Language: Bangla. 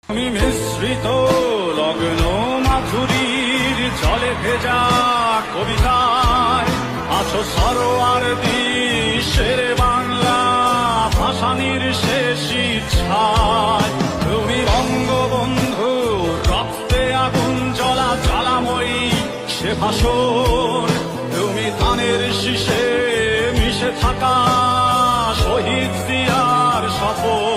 আমি মিশ্রিত লগ্ন মাধুরীর জলে ভেজা কবিতায় আছো সরোয়ার দিশের বাংলা ভাসানির শেষ ইচ্ছায়। তুমি বঙ্গবন্ধু রক্তে আগুন জ্বলা জ্বালাময়ী সে ভাষণ, তুমি ধানের শীষে মিশে থাকা শহীদ জিয়ার শপথ।